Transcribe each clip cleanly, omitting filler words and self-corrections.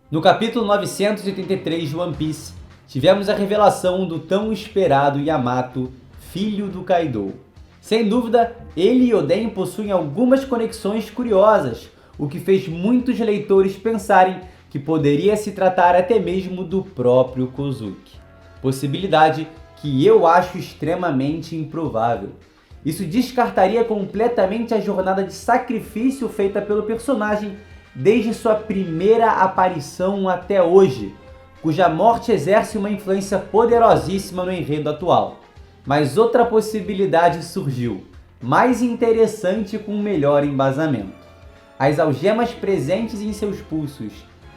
No capítulo 983 de One Piece, tivemos a revelação do tão esperado Yamato, filho do Kaido. Sem dúvida, ele e Oden possuem algumas conexões curiosas, o que fez muitos leitores pensarem que poderia se tratar até mesmo do próprio Kozuki. Possibilidade que eu acho extremamente improvável. Isso descartaria completamente a jornada de sacrifício feita pelo personagem desde sua primeira aparição até hoje, cuja morte exerce uma influência poderosíssima no enredo atual. Mas outra possibilidade surgiu, mais interessante com um melhor embasamento. As algemas presentes em seus pulsos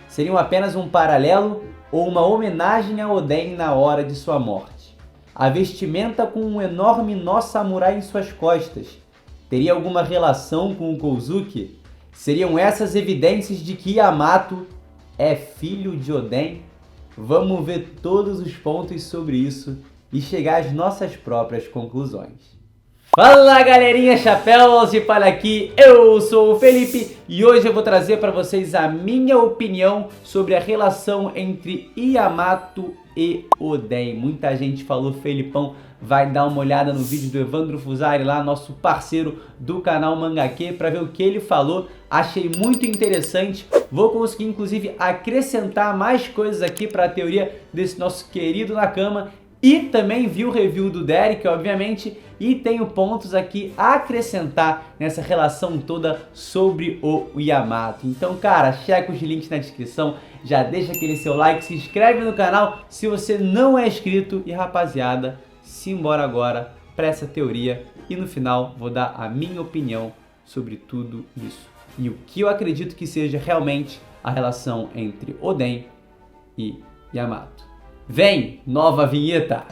seriam apenas um paralelo ou uma homenagem a Oden na hora de sua morte. A vestimenta com um enorme nó samurai em suas costas teria alguma relação com o Kozuki? Seriam essas evidências de que Yamato é filho de Oden? Vamos ver todos os pontos sobre isso e chegar às nossas próprias conclusões. Fala galerinha, chapéus de palha aqui, eu sou o Felipe e hoje eu vou trazer para vocês a minha opinião sobre a relação entre Yamato e Oden. Muita gente falou, Felipão, vai dar uma olhada no vídeo do Evandro Fusari lá, nosso parceiro do canal Mangaque, para ver o que ele falou. Achei muito interessante, vou conseguir inclusive acrescentar mais coisas aqui para a teoria desse nosso querido Nakama. E também vi o review do Derek, obviamente, e tenho pontos aqui a acrescentar nessa relação toda sobre o Yamato. Então, cara, checa os links na descrição, já deixa aquele seu like, se inscreve no canal se você não é inscrito e, rapaziada, simbora agora para essa teoria e no final vou dar a minha opinião sobre tudo isso e o que eu acredito que seja realmente a relação entre Oden e Yamato. Vem, nova vinheta!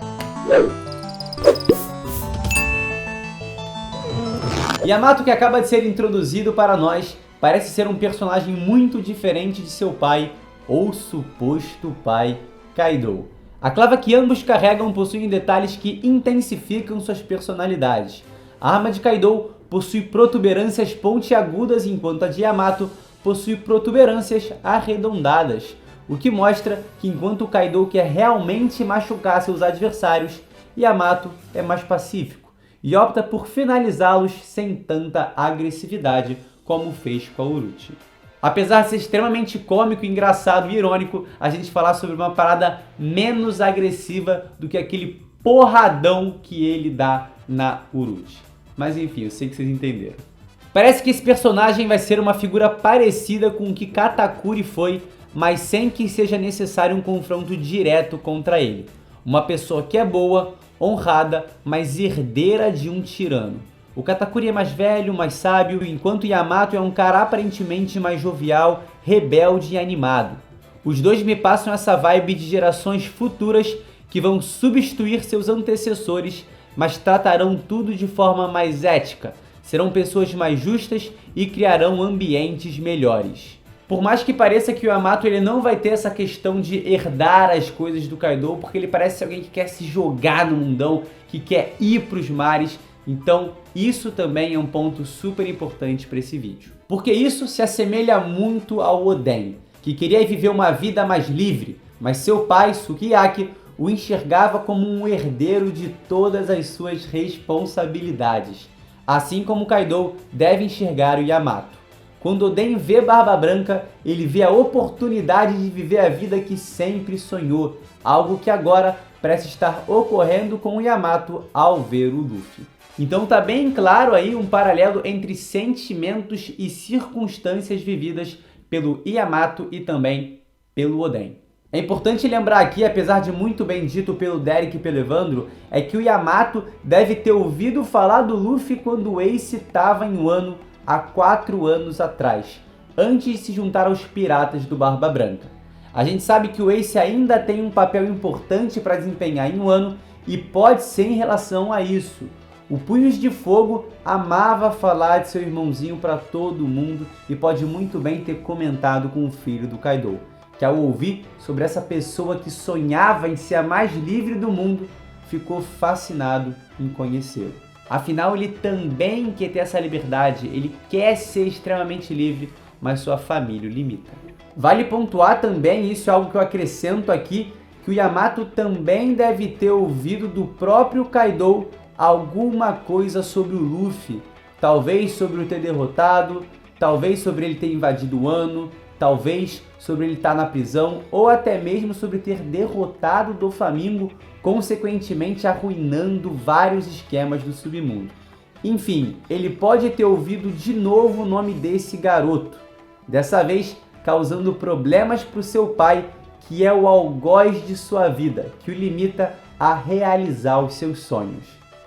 Yamato, que acaba de ser introduzido para nós, parece ser um personagem muito diferente de seu pai, ou suposto pai, Kaido. A clava que ambos carregam possui detalhes que intensificam suas personalidades. A arma de Kaido possui protuberâncias pontiagudas, enquanto a de Yamato possui protuberâncias arredondadas, o que mostra que enquanto o Kaido quer realmente machucar seus adversários, Yamato é mais pacífico e opta por finalizá-los sem tanta agressividade como fez com a Uruchi. Apesar de ser extremamente cômico, engraçado e irônico, a gente falar sobre uma parada menos agressiva do que aquele porradão que ele dá na Uruchi. Mas enfim, eu sei que vocês entenderam. Parece que esse personagem vai ser uma figura parecida com o que Katakuri foi, mas sem que seja necessário um confronto direto contra ele. Uma pessoa que é boa, honrada, mas herdeira de um tirano. O Katakuri é mais velho, mais sábio, enquanto Yamato é um cara aparentemente mais jovial, rebelde e animado. Os dois me passam essa vibe de gerações futuras que vão substituir seus antecessores, mas tratarão tudo de forma mais ética, serão pessoas mais justas e criarão ambientes melhores. Por mais que pareça que o Yamato ele não vai ter essa questão de herdar as coisas do Kaido, porque ele parece ser alguém que quer se jogar no mundão, que quer ir para os mares. Então isso também é um ponto super importante para esse vídeo. Porque isso se assemelha muito ao Oden, que queria viver uma vida mais livre, mas seu pai, Sukiyaki, o enxergava como um herdeiro de todas as suas responsabilidades. Assim como Kaido deve enxergar o Yamato. Quando Oden vê Barba Branca, ele vê a oportunidade de viver a vida que sempre sonhou, algo que agora parece estar ocorrendo com o Yamato ao ver o Luffy. Então tá bem claro aí um paralelo entre sentimentos e circunstâncias vividas pelo Yamato e também pelo Oden. É importante lembrar aqui, apesar de muito bem dito pelo Derek e pelo Evandro, é que o Yamato deve ter ouvido falar do Luffy quando o Ace estava em Wano há 4 anos atrás, antes de se juntar aos piratas do Barba Branca. A gente sabe que o Ace ainda tem um papel importante para desempenhar em Wano e pode ser em relação a isso. O Punhos de Fogo amava falar de seu irmãozinho para todo mundo e pode muito bem ter comentado com o filho do Kaido, que ao ouvir sobre essa pessoa que sonhava em ser a mais livre do mundo, ficou fascinado em conhecê-lo. Afinal, ele também quer ter essa liberdade, ele quer ser extremamente livre, mas sua família o limita. Vale pontuar também, isso é algo que eu acrescento aqui, que o Yamato também deve ter ouvido do próprio Kaido alguma coisa sobre o Luffy. Talvez sobre o ter derrotado, talvez sobre ele ter invadido o Wano, talvez sobre ele estar na prisão, ou até mesmo sobre ter derrotado o Doflamingo, consequentemente arruinando vários esquemas do submundo. Enfim, ele pode ter ouvido de novo o nome desse garoto, dessa vez causando problemas para o seu pai, que é o algoz de sua vida, que o limita a realizar os seus sonhos.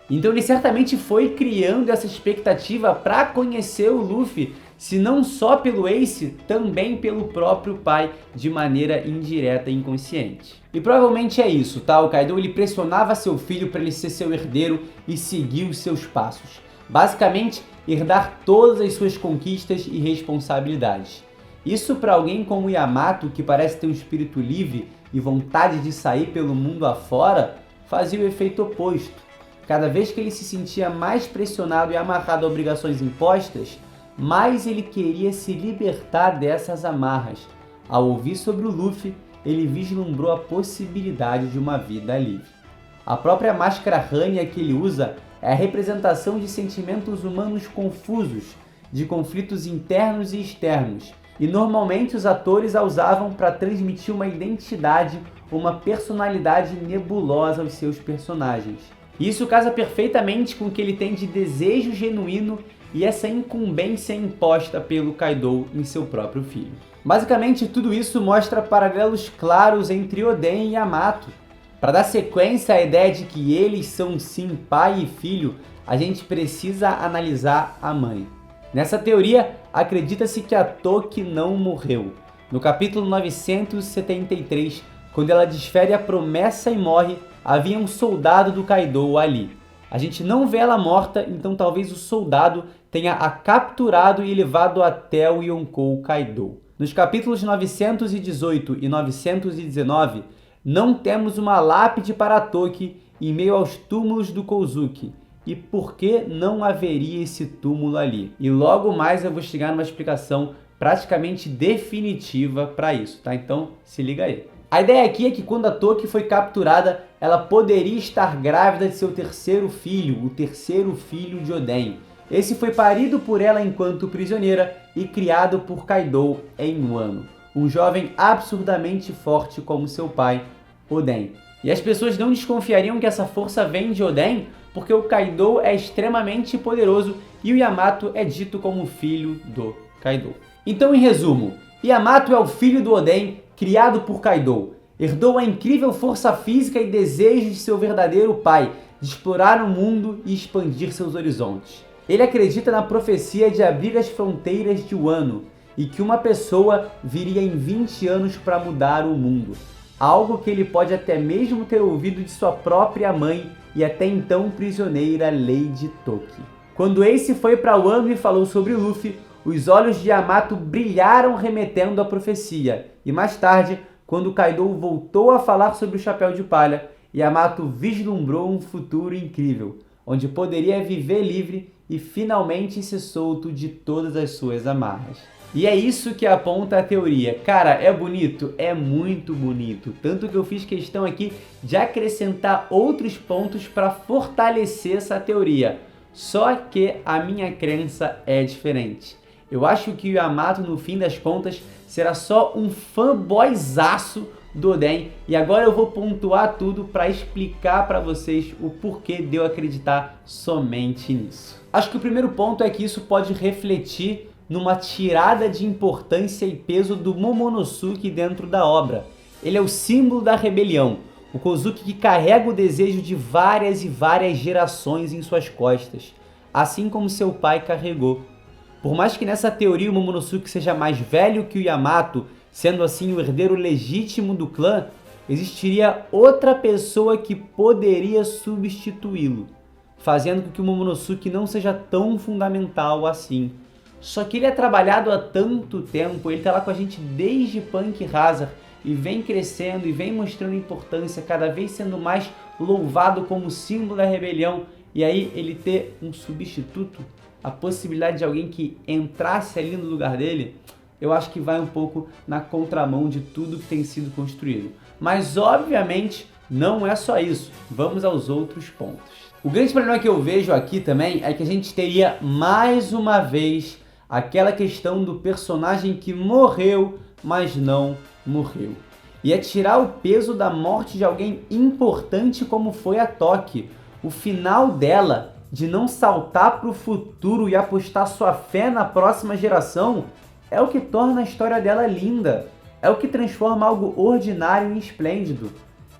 Então ele certamente foi criando essa expectativa para conhecer o Luffy, se não só pelo Ace, também pelo próprio pai, de maneira indireta e inconsciente. E provavelmente é isso, tá? O Kaido ele pressionava seu filho para ele ser seu herdeiro e seguir os seus passos. Basicamente, herdar todas as suas conquistas e responsabilidades. Isso para alguém como Yamato, que parece ter um espírito livre e vontade de sair pelo mundo afora, fazia o efeito oposto. Cada vez que ele se sentia mais pressionado e amarrado a obrigações impostas, mais ele queria se libertar dessas amarras. Ao ouvir sobre o Luffy, ele vislumbrou a possibilidade de uma vida livre. A própria máscara Hannya que ele usa é a representação de sentimentos humanos confusos, de conflitos internos e externos, e normalmente os atores a usavam para transmitir uma identidade, uma personalidade nebulosa aos seus personagens. Isso casa perfeitamente com o que ele tem de desejo genuíno e essa incumbência imposta pelo Kaido em seu próprio filho. Basicamente, tudo isso mostra paralelos claros entre Oden e Yamato. Para dar sequência à ideia de que eles são sim pai e filho, a gente precisa analisar a mãe. Nessa teoria, acredita-se que a Toki não morreu. No capítulo 973, quando ela desfere a promessa e morre, havia um soldado do Kaido ali. A gente não vê ela morta, então talvez o soldado tenha a capturado e levado até o Yonkou Kaido. Nos capítulos 918 e 919, não temos uma lápide para a Toki em meio aos túmulos do Kozuki. E por que não haveria esse túmulo ali? E logo mais eu vou chegar numa explicação praticamente definitiva para isso, tá? Então se liga aí. A ideia aqui é que quando a Toki foi capturada, ela poderia estar grávida de seu terceiro filho, o terceiro filho de Oden. Esse foi parido por ela enquanto prisioneira e criado por Kaido em Wano, um jovem absurdamente forte como seu pai, Oden. E as pessoas não desconfiariam que essa força vem de Oden, porque o Kaido é extremamente poderoso e o Yamato é dito como filho do Kaido. Então, em resumo, Yamato é o filho do Oden, criado por Kaido. Herdou a incrível força física e desejo de seu verdadeiro pai, de explorar o mundo e expandir seus horizontes. Ele acredita na profecia de abrir as fronteiras de Wano e que uma pessoa viria em 20 anos para mudar o mundo. Algo que ele pode até mesmo ter ouvido de sua própria mãe e até então prisioneira Lady Toki. Quando Ace foi para Wano e falou sobre Luffy, os olhos de Yamato brilharam remetendo à profecia. E mais tarde, quando Kaido voltou a falar sobre o Chapéu de Palha, Yamato vislumbrou um futuro incrível, onde poderia viver livre e finalmente ser solto de todas as suas amarras. E é isso que aponta a teoria. Cara, é bonito? É muito bonito. Tanto que eu fiz questão aqui de acrescentar outros pontos para fortalecer essa teoria. Só que a minha crença é diferente. Eu acho que o Yamato, no fim das contas, será só um fanboyzaço do Oden. E agora eu vou pontuar tudo para explicar para vocês o porquê de eu acreditar somente nisso. Acho que o primeiro ponto é que isso pode refletir numa tirada de importância e peso do Momonosuke dentro da obra. Ele é o símbolo da rebelião, o Kozuki que carrega o desejo de várias e várias gerações em suas costas, assim como seu pai carregou. Por mais que nessa teoria o Momonosuke seja mais velho que o Yamato, sendo assim o herdeiro legítimo do clã, existiria outra pessoa que poderia substituí-lo, fazendo com que o Momonosuke não seja tão fundamental assim. Só que ele é trabalhado há tanto tempo, ele tá lá com a gente desde Punk Hazard e vem crescendo e vem mostrando importância, cada vez sendo mais louvado como símbolo da rebelião, e aí ele ter um substituto, a possibilidade de alguém que entrasse ali no lugar dele, eu acho que vai um pouco na contramão de tudo que tem sido construído. Mas, obviamente, não é só isso. Vamos aos outros pontos. O grande problema que eu vejo aqui também é que a gente teria mais uma vez aquela questão do personagem que morreu, mas não morreu. E é tirar o peso da morte de alguém importante como foi a Toki. O final dela, de não saltar para o futuro e apostar sua fé na próxima geração, é o que torna a história dela linda. É o que transforma algo ordinário em esplêndido.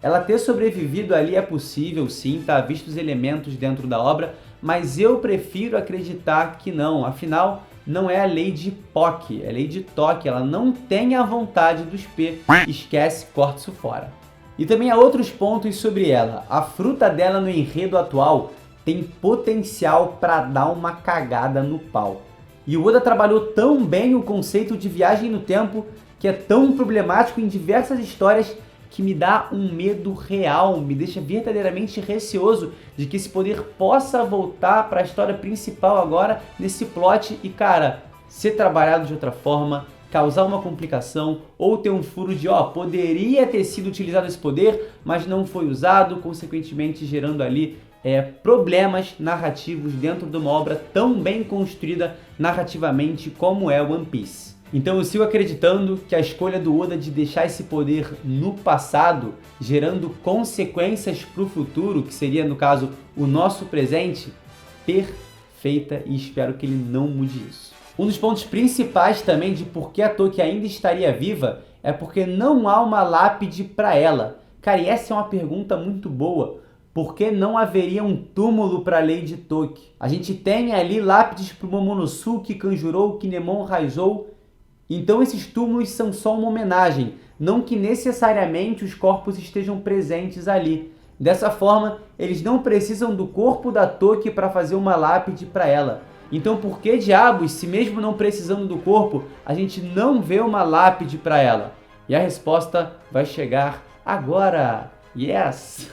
Ela ter sobrevivido ali é possível, sim, tá visto os elementos dentro da obra, mas eu prefiro acreditar que não. Afinal, não é a Lady Pock, é a Lady Toki. Ela não tem a vontade dos P. Esquece, corta isso fora. E também há outros pontos sobre ela. A fruta dela no enredo atual tem potencial para dar uma cagada no pau. E o Oda trabalhou tão bem o conceito de viagem no tempo, que é tão problemático em diversas histórias, que me dá um medo real, me deixa verdadeiramente receoso de que esse poder possa voltar para a história principal agora nesse plot e, cara, ser trabalhado de outra forma, causar uma complicação ou ter um furo de, poderia ter sido utilizado esse poder, mas não foi usado, consequentemente gerando ali problemas narrativos dentro de uma obra tão bem construída narrativamente como é One Piece. Então eu sigo acreditando que a escolha do Oda de deixar esse poder no passado, gerando consequências para o futuro, que seria no caso o nosso presente, perfeita, e espero que ele não mude isso. Um dos pontos principais também de por que a Toki ainda estaria viva é porque não há uma lápide para ela. Cara, e essa é uma pergunta muito boa. Por que não haveria um túmulo para Lady Toki? A gente tem ali lápides para o Momonosuke, Kanjuro, Kinemon, Raizou. Então esses túmulos são só uma homenagem, não que necessariamente os corpos estejam presentes ali. Dessa forma, eles não precisam do corpo da Toki para fazer uma lápide para ela. Então por que diabos, se mesmo não precisando do corpo, a gente não vê uma lápide para ela? E a resposta vai chegar agora. Yes!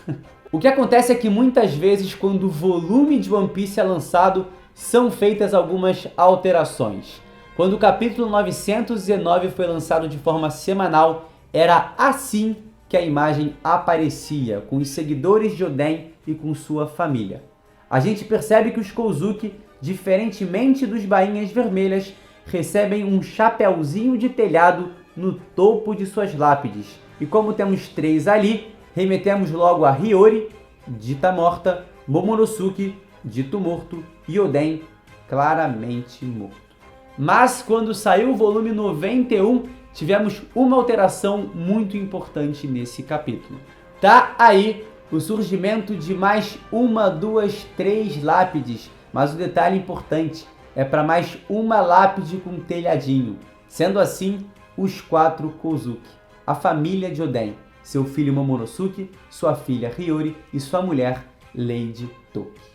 O que acontece é que muitas vezes quando o volume de One Piece é lançado, são feitas algumas alterações. Quando o capítulo 919 foi lançado de forma semanal, era assim que a imagem aparecia, com os seguidores de Oden e com sua família. A gente percebe que os Kozuki, diferentemente dos bainhas vermelhas, recebem um chapéuzinho de telhado no topo de suas lápides. E como temos 3 ali, remetemos logo a Hiyori, dita morta, Momonosuke, dito morto, e Oden, claramente morto. Mas quando saiu o volume 91, tivemos uma alteração muito importante nesse capítulo. Tá aí o surgimento de mais 1, 2, 3 lápides, mas o detalhe importante é para mais uma lápide com telhadinho. Sendo assim, os 4 Kozuki, a família de Oden, seu filho Momonosuke, sua filha Hiyori e sua mulher Lady Toki.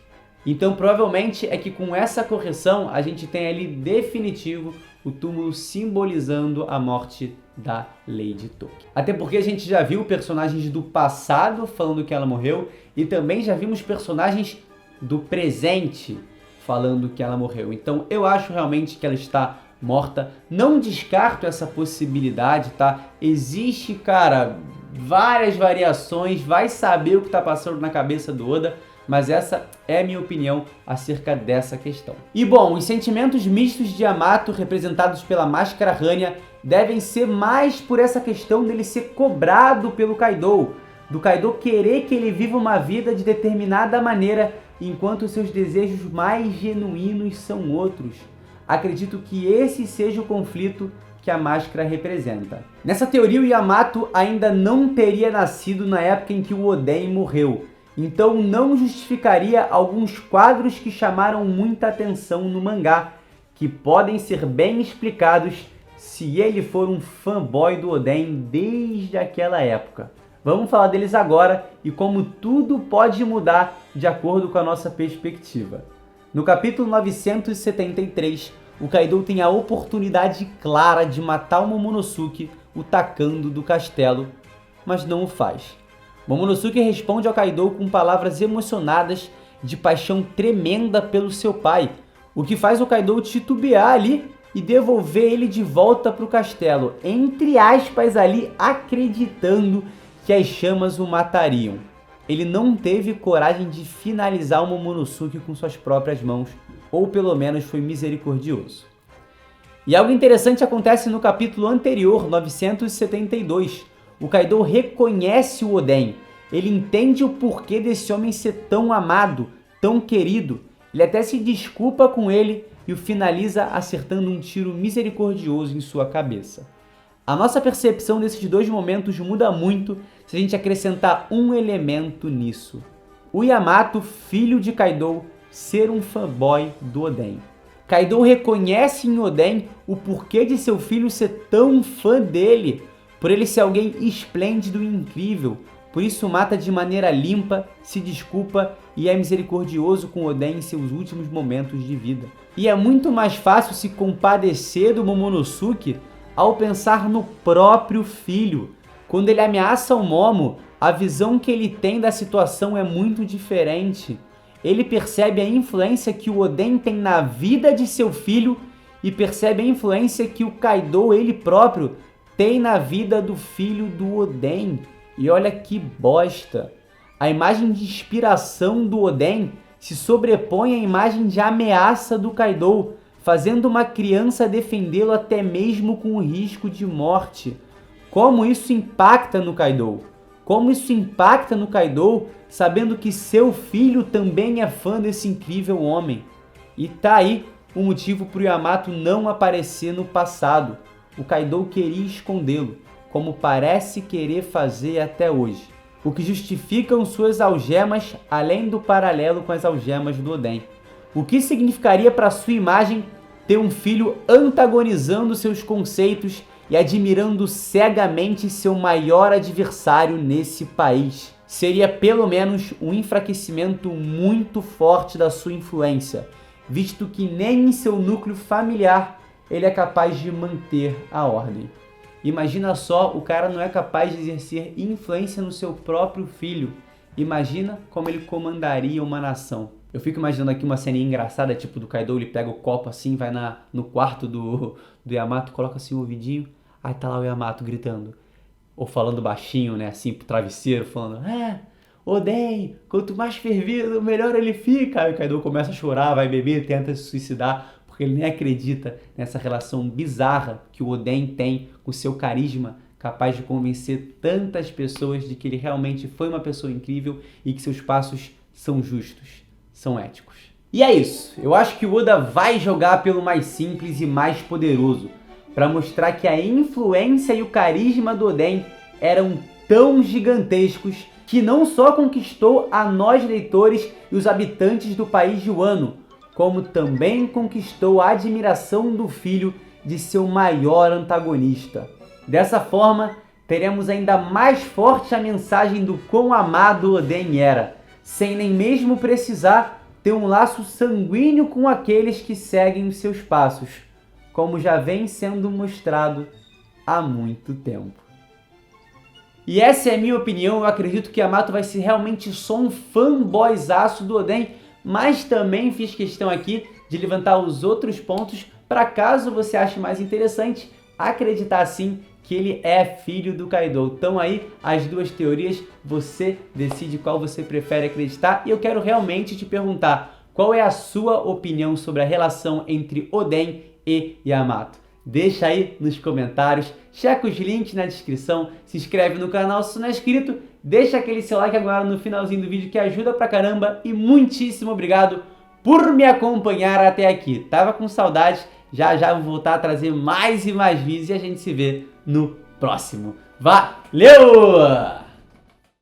Então provavelmente é que com essa correção a gente tem ali definitivo o túmulo simbolizando a morte da Lady Toki. Até porque a gente já viu personagens do passado falando que ela morreu e também já vimos personagens do presente falando que ela morreu. Então eu acho realmente que ela está morta. Não descarto essa possibilidade, tá? Existe, cara, várias variações, vai saber o que está passando na cabeça do Oda, mas essa é a minha opinião acerca dessa questão. E bom, os sentimentos mistos de Yamato, representados pela Máscara Hannya, devem ser mais por essa questão dele ser cobrado pelo Kaido, do Kaido querer que ele viva uma vida de determinada maneira, enquanto seus desejos mais genuínos são outros. Acredito que esse seja o conflito que a máscara representa. Nessa teoria, o Yamato ainda não teria nascido na época em que o Oden morreu, então não justificaria alguns quadros que chamaram muita atenção no mangá, que podem ser bem explicados se ele for um fanboy do Oden desde aquela época. Vamos falar deles agora e como tudo pode mudar de acordo com a nossa perspectiva. No capítulo 973, o Kaido tem a oportunidade clara de matar o Momonosuke o tacando do castelo, mas não o faz. Momonosuke responde ao Kaido com palavras emocionadas de paixão tremenda pelo seu pai, o que faz o Kaido titubear ali, e devolver ele de volta para o castelo, entre aspas ali, acreditando que as chamas o matariam. Ele não teve coragem de finalizar o Momonosuke com suas próprias mãos, ou pelo menos foi misericordioso. E algo interessante acontece no capítulo anterior, 972. O Kaido reconhece o Oden. Ele entende o porquê desse homem ser tão amado, tão querido. Ele até se desculpa com ele e o finaliza acertando um tiro misericordioso em sua cabeça. A nossa percepção desses dois momentos muda muito se a gente acrescentar um elemento nisso. O Yamato, filho de Kaido, ser um fanboy do Oden. Kaido reconhece em Oden o porquê de seu filho ser tão fã dele, por ele ser alguém esplêndido e incrível. Por isso mata de maneira limpa, se desculpa e é misericordioso com Oden em seus últimos momentos de vida. E é muito mais fácil se compadecer do Momonosuke ao pensar no próprio filho. Quando ele ameaça o Momo, a visão que ele tem da situação é muito diferente. Ele percebe a influência que o Oden tem na vida de seu filho e percebe a influência que o Kaido, ele próprio, tem na vida do filho do Oden. E olha que bosta! A imagem de inspiração do Oden se sobrepõe à imagem de ameaça do Kaido, fazendo uma criança defendê-lo até mesmo com o risco de morte. Como isso impacta no Kaido? Como isso impacta no Kaido, sabendo que seu filho também é fã desse incrível homem? E tá aí o motivo para o Yamato não aparecer no passado. O Kaido queria escondê-lo, como parece querer fazer até hoje. O que justificam suas algemas, além do paralelo com as algemas do Oden. O que significaria para sua imagem ter um filho antagonizando seus conceitos e admirando cegamente seu maior adversário nesse país? Seria pelo menos um enfraquecimento muito forte da sua influência, visto que nem em seu núcleo familiar ele é capaz de manter a ordem. Imagina só, o cara não é capaz de exercer influência no seu próprio filho. Imagina como ele comandaria uma nação. Eu fico imaginando aqui uma cena engraçada, tipo do Kaido, ele pega o copo assim, vai no quarto do Yamato, coloca assim o ouvidinho, aí tá lá o Yamato gritando, ou falando baixinho, né, assim pro travesseiro, falando, Oden, quanto mais fervido, melhor ele fica. Aí o Kaido começa a chorar, vai beber, tenta se suicidar, porque ele nem acredita nessa relação bizarra que o Oden tem com seu carisma, capaz de convencer tantas pessoas de que ele realmente foi uma pessoa incrível e que seus passos são justos, são éticos. E é isso, eu acho que o Oda vai jogar pelo mais simples e mais poderoso, para mostrar que a influência e o carisma do Oden eram tão gigantescos que não só conquistou a nós leitores e os habitantes do país de Wano, como também conquistou a admiração do filho de seu maior antagonista. Dessa forma, teremos ainda mais forte a mensagem do quão amado Oden era, sem nem mesmo precisar ter um laço sanguíneo com aqueles que seguem os seus passos, como já vem sendo mostrado há muito tempo. E essa é a minha opinião. Eu acredito que Yamato vai ser realmente só um fanboyzaço do Oden, mas também fiz questão aqui de levantar os outros pontos para caso você ache mais interessante acreditar sim que ele é filho do Kaido. Então aí as duas teorias, você decide qual você prefere acreditar, e eu quero realmente te perguntar qual é a sua opinião sobre a relação entre Oden e Yamato. Deixa aí nos comentários, checa os links na descrição, se inscreve no canal se não é inscrito, deixa aquele seu like agora no finalzinho do vídeo que ajuda pra caramba, e muitíssimo obrigado por me acompanhar até aqui. Tava com saudade, já vou voltar a trazer mais e mais vídeos e a gente se vê no próximo. Valeu!